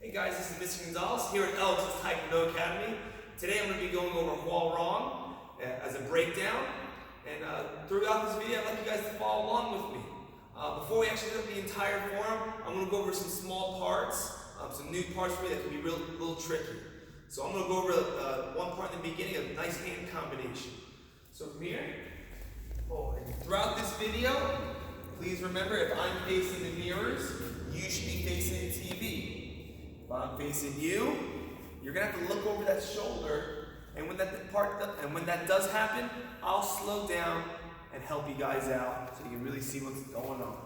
Hey guys, this is Mr. Gonzalez here at Alex's Taekwondo Academy. Today I'm going to be going over Hwa Rang as a breakdown. And throughout this video, I'd like you guys to follow along with me. Before we actually do the entire form, I'm going to go over some small parts, some new parts for me that can be a little tricky. So I'm going to go over one part in the beginning, a nice hand combination. So from here, and throughout this video, please remember if I'm facing the mirrors, you should be facing the TV. If I'm facing you, you're gonna have to look over that shoulder, and when that does happen, I'll slow down and help you guys out so you can really see what's going on.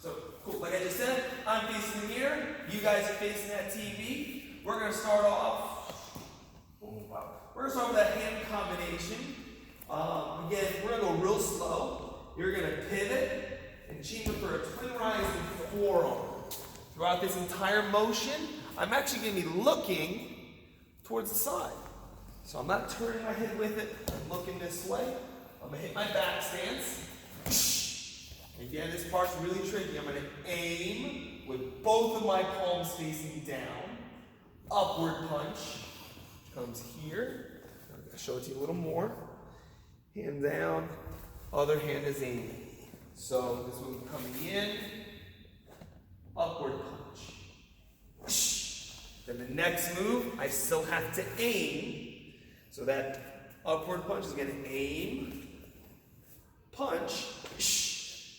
So cool, like I just said, I'm facing the mirror, you guys are facing that TV. We're gonna start off. We're gonna start with that hand combination. Again, we're gonna go real slow. You're gonna pivot and chamber for a twin rising forearm. Throughout this entire motion, I'm actually going to be looking towards the side. So I'm not turning my head with it, I'm looking this way. I'm going to hit my back stance. Again, this part's really tricky. I'm going to aim with both of my palms facing down. Upward punch, which comes here. I'm going to show it to you a little more. Hand down, other hand is aiming. So this will be coming in. Upward punch. Then the next move, I still have to aim. So that upward punch is going to aim, punch,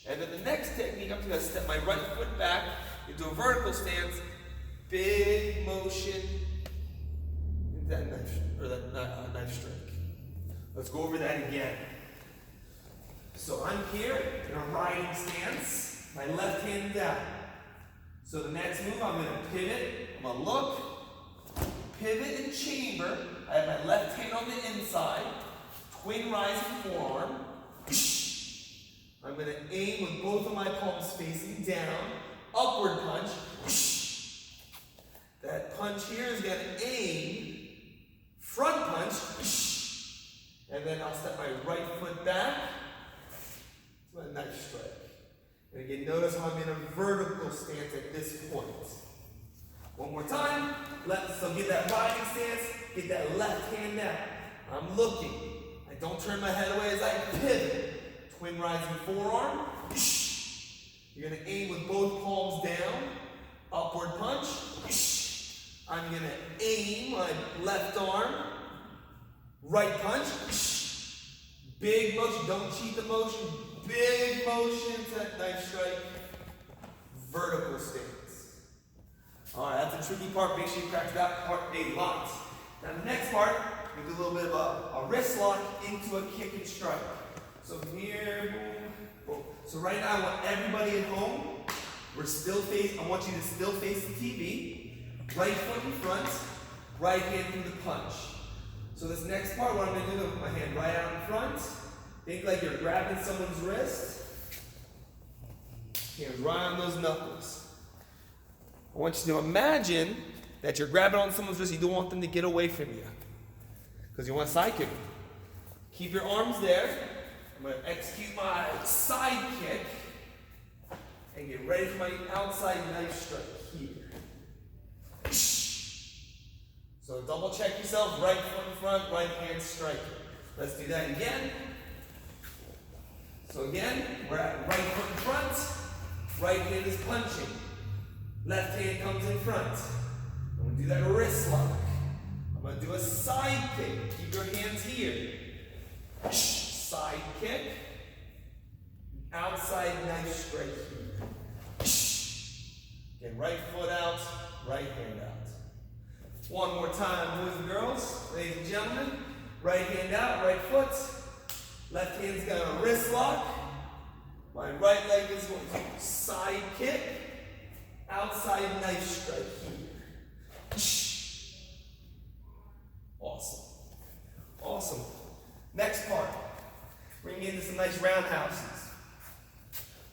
and then the next technique, I'm going to step my right foot back into a vertical stance, big motion into that knife strike. Let's go over that again. So I'm here in a riding stance, my left hand down. So the next move, I'm going to pivot, I'm going to look, pivot and chamber. I have my left hand on the inside, twin rising forearm. I'm going to aim with both of my palms facing down, upward punch. That punch here is going to aim, front punch, and then I'll step my right foot back to a knife strike. And again, notice how I'm in a vertical stance at this point. One more time. So get that riding stance, get that left hand down. I'm looking. I don't turn my head away as I pivot. Twin rising forearm. You're going to aim with both palms down. Upward punch. I'm going to aim my left arm. Right punch. Big motion. Don't cheat the motion. Big motion to that knife strike, vertical stance. All right, that's a tricky part. Make sure you practice that part a lot. Now the next part, we do a little bit of a wrist lock into a kick and strike. So from here, boom, boom. So right now, I want everybody at home. I want you to still face the TV. Right foot in front, right hand through the punch. So this next part, what I'm going to do is put my hand right out in front. Think like you're grabbing someone's wrist. Hands right on those knuckles. I want you to imagine that you're grabbing on someone's wrist. You don't want them to get away from you because you want to side kick them. Keep your arms there. I'm going to execute my side kick and get ready for my outside knife strike here. So double check yourself. Right foot in front, right hand striking. Let's do that again. So again, we're at right foot in front, right hand is punching, left hand comes in front. I'm going to do that wrist lock. I'm going to do a side kick. Keep your hands here. Side kick, outside knife strike here. Again, right foot out, right hand out. One more time, boys and girls, ladies and gentlemen. Right hand out, right foot. Left hand's got a wrist lock. My right leg is going to side kick, outside knife strike here. Awesome. Awesome. Next part. We're going to get into some nice roundhouses.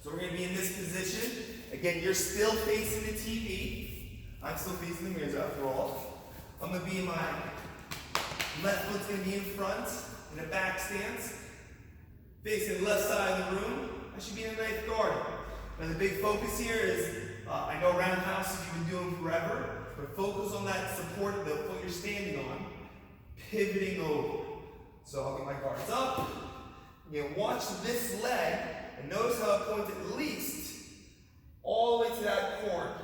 So we're going to be in this position. Again, you're still facing the TV. I'm still facing the mirrors after all. I'm going to be in my left foot's going to be in front in a back stance. Facing the left side of the room, I should be in a knife guard. Now the big focus here is I know roundhouses you've been doing forever, but focus on that support, the foot you're standing on, pivoting over. So I'll get my guards up. You know, watch this leg, and notice how it points at least all the way to that corner.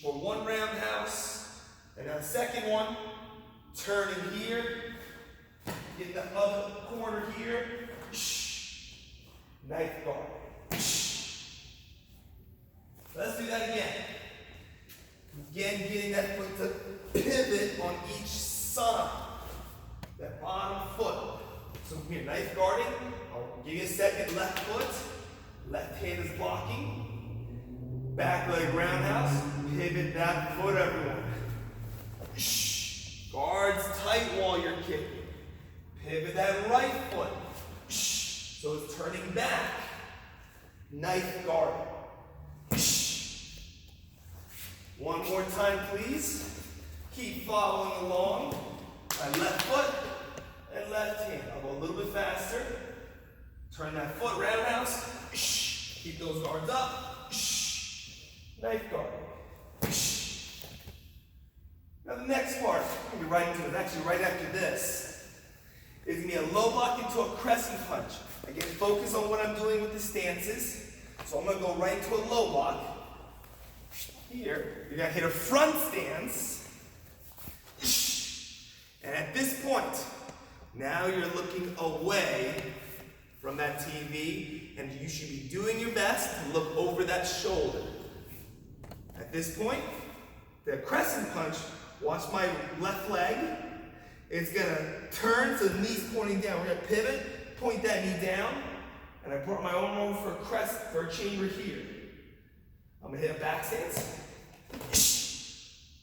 For one roundhouse, and then the second one, turning here, get the other corner here, knife guard. Let's do that again. Again, getting that foot to pivot on each side. That bottom foot. So here, knife guarding. I'll give you a second, left foot. Left hand is blocking. Back leg roundhouse. Pivot that foot, everyone. Guards tight while you're kicking. Pivot that right foot. So it's turning back. Knife guard. One more time, please. Keep following along. My left foot and left hand. I'll go a little bit faster. Turn that foot roundhouse. Keep those guards up. Knife guard. Now the next part, I'm going to be right into it. Actually, right after this, is going to be a low block into a crescent punch. Again, focus on what I'm doing with the stances. So I'm going to go right into a low block. Here, you're going to hit a front stance. And at this point, now you're looking away from that TV, and you should be doing your best to look over that shoulder. At this point, the crescent punch, watch my left leg. It's going to turn so the knee's pointing down. We're going to pivot, point that knee down, and I brought my arm over for a crescent, for a chamber here. I'm going to hit a back stance.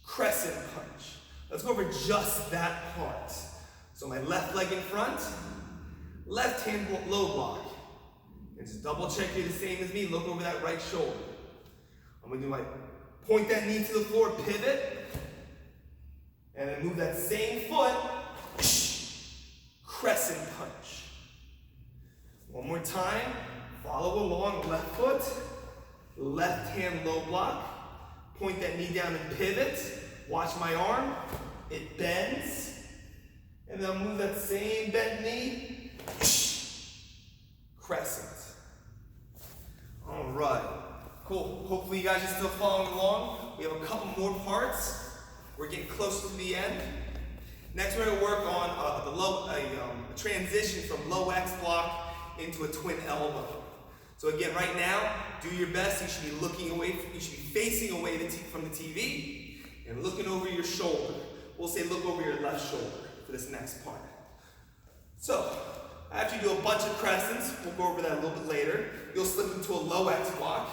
Crescent punch. Let's go over just that part. So my left leg in front, left hand low block. And just double check you're the same as me. Look over that right shoulder. I'm going to do my point that knee to the floor, pivot, and then move that same foot. Crescent punch. One more time. Follow along, left foot. Left hand low block. Point that knee down and pivot. Watch my arm. It bends. And then I'll move that same bent knee. Crescent. All right. Cool. Hopefully you guys are still following along. We have a couple more parts. We're getting close to the end. Next we're going to work on a transition from low X block into a twin elbow. So again, right now, do your best. You should be looking away. You should be facing away from the TV and looking over your shoulder. We'll say look over your left shoulder for this next part. So after you do a bunch of crescents, we'll go over that a little bit later. You'll slip into a low X block.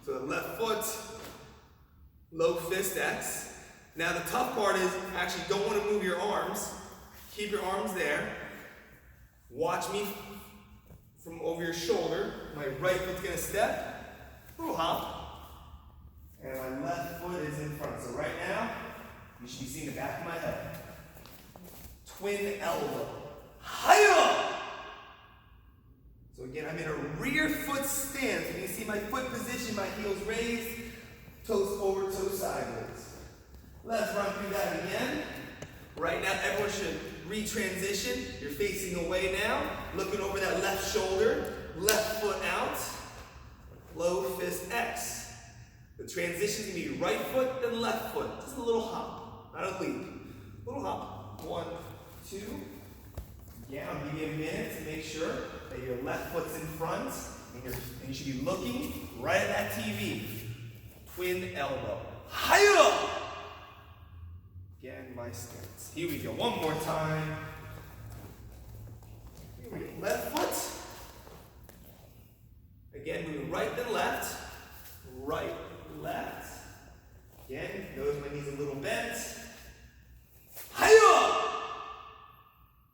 So the left foot, low fist X. Now the tough part is actually don't want to move your arms. Keep your arms there. Watch me from over your shoulder. My right foot's going to step, little hop, and my left foot is in front. So right now, you should be seeing the back of my head. Twin elbow. Hiya! So again, I'm in a rear foot stance. You can see my foot position, my heels raised, toes forward, toes sideways. Let's run through that again. Right now, everyone should retransition. You're facing away now, looking over that left shoulder, left foot out, low fist X. The transition is going to be right foot, then left foot. Just a little hop, not a leap. Little hop. 1, 2. Yeah, I'll give you a minute to make sure that your left foot's in front, and you should be looking right at that TV. Twin elbow. Hiya! Again, my stance. Here we go. One more time. Here we go. Left foot. Again, moving right then left. Right, left. Again, notice my knees a little bent. Hiya!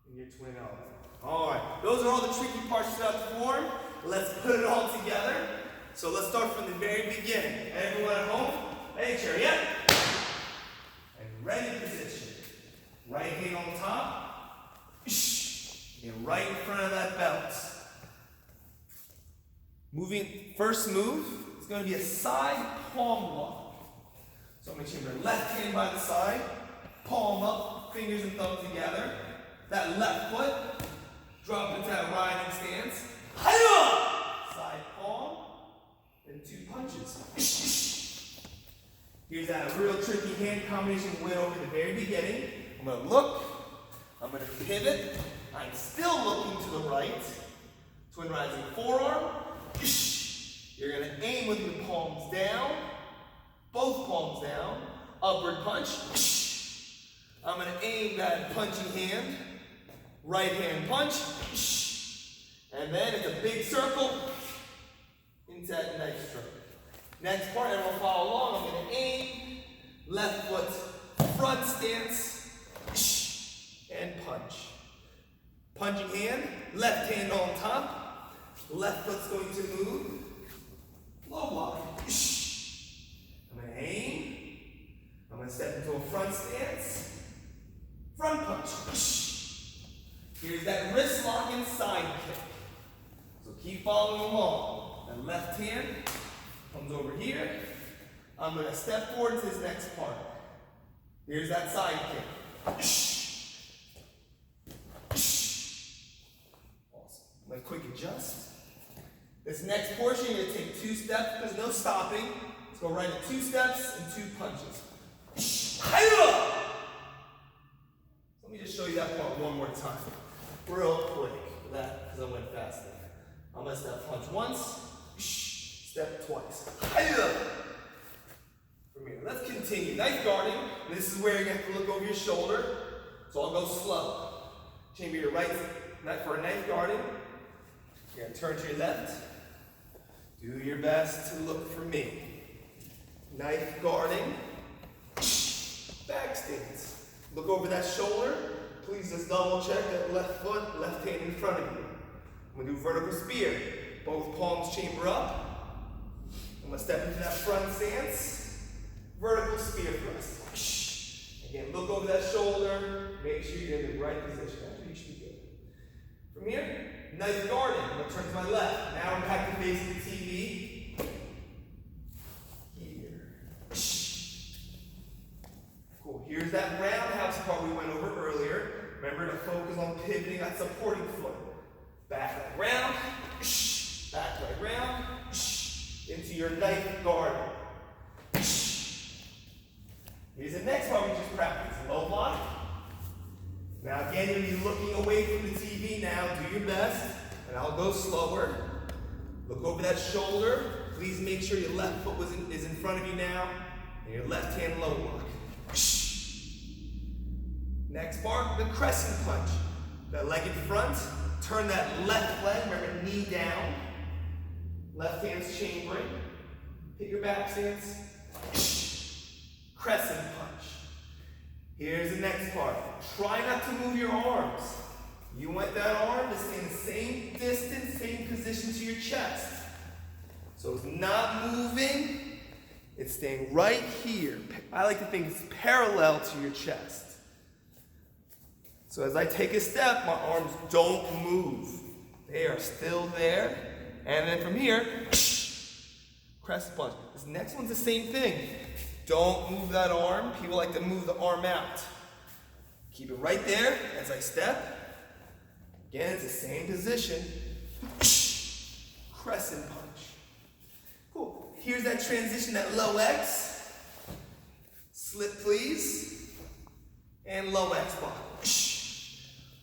And your twin elbow. All right. Those are all the tricky parts to form. Let's put it all together. So let's start from the very beginning. Everyone at home, hey, chair, yeah? And ready position. Right hand on top. And right in front of that belt. Moving, first move, going to be a side palm lock. So I'm going to chamber left hand by the side, palm up, fingers and thumbs together. That left foot, drop into that riding stance. Hi-ya! Side palm, and 2 punches. Here's that real tricky hand combination we went over at the very beginning. I'm going to look, I'm going to pivot. I'm still looking to the right. Twin rising forearm. You're going to aim with your palms down, both palms down, upward punch. I'm going to aim that punching hand, right hand punch. And then it's a big circle into that knife stroke. Next part, everyone follow along. I'm going to aim, left foot, front stance, and punch. Punching hand, left hand on top, left foot's going to move, low block. I'm going to aim, I'm going to step into a front stance, front punch. Here's that wrist lock and side kick. So keep following along. That left hand comes over here. I'm going to step forward to this next part. Here's that side kick. Awesome. I'm going to quick adjust. This next portion, you're going to take 2 steps. There's no stopping. Let's go right at 2 steps and 2 punches. Let me just show you that part one more time. Real quick for that, because I went fast there. I'm going to step punch once, step twice. From here, let's continue. Knife guarding. This is where you're going to have to look over your shoulder. So I'll go slow. Chamber your right for a knife guarding. You're going to turn to your left. Do your best to look for me. Knife guarding. Back stance. Look over that shoulder. Please just double check that left foot, left hand in front of you. I'm going to do vertical spear. Both palms chamber up. I'm going to step into that front stance. Vertical spear thrust. Again, look over that shoulder. Make sure you're in the right position. That's what you should be doing. From here, knife guarding. I'm going to turn to my left. Now I'm back to facing the TV. Here. Cool. Here's that roundhouse part we went over earlier. Remember to focus on pivoting that supporting foot. Back right round. Back right round. Into your knife guard. Here's the next part we just practiced. Low block. Now again, you'll be looking away from the TV now. Do your best. And I'll go slower. Look over that shoulder. Please make sure your left foot is in front of you now. And your left hand low block. Next part, the crescent punch. That leg in front. Turn that left leg, remember, knee down. Left hand's chambering. Hit your back stance. Crescent punch. Here's the next part. Try not to move your arms. You want that arm to stay in the same distance, same position to your chest. So it's not moving. It's staying right here. I like to think it's parallel to your chest. So as I take a step, my arms don't move. They are still there. And then from here, crescent punch. This next one's the same thing. Don't move that arm. People like to move the arm out. Keep it right there as I step. Again, it's the same position. Crescent punch. Cool. Here's that transition, that low X. Slip, please. And low X block.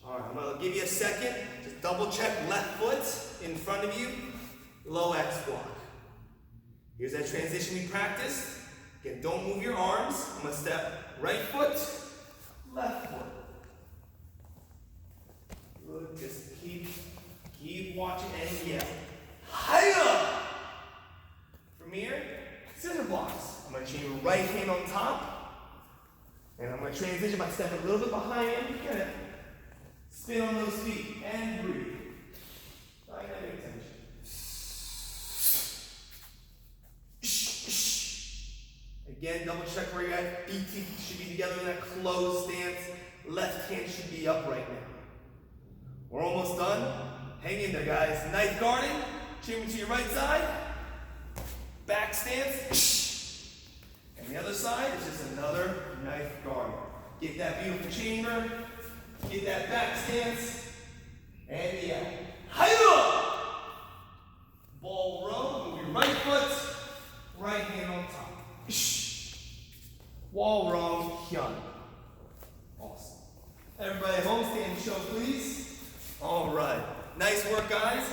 All right, I'm going to give you a second. Just double check left foot in front of you. Low X block. Here's that transition we practiced. Again, don't move your arms. I'm going to step right foot, left foot. Good. Just keep watching and yell. Hiya! From here, scissor blocks. I'm going to change your right hand on top. And I'm going to transition by stepping a little bit behind you. Get it. Spin on those feet and breathe. I gotta pay attention. Again, double check where you're at. BT should be together in that closed stance. Left hand should be up right now. We're almost done. Hang in there, guys. Knife guarding. Chamber to your right side. back stance. And the other side is just another knife guard. Get that beautiful chamber, get that back stance, and yeah. Hiya! Ball row, move your right foot, right hand on top. Wall row, hyun. Awesome. Everybody at home, stand and show, please. All right. Nice work, guys.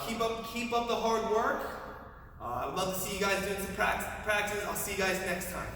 Keep up the hard work. I'd love to see you guys doing some practice. I'll see you guys next time.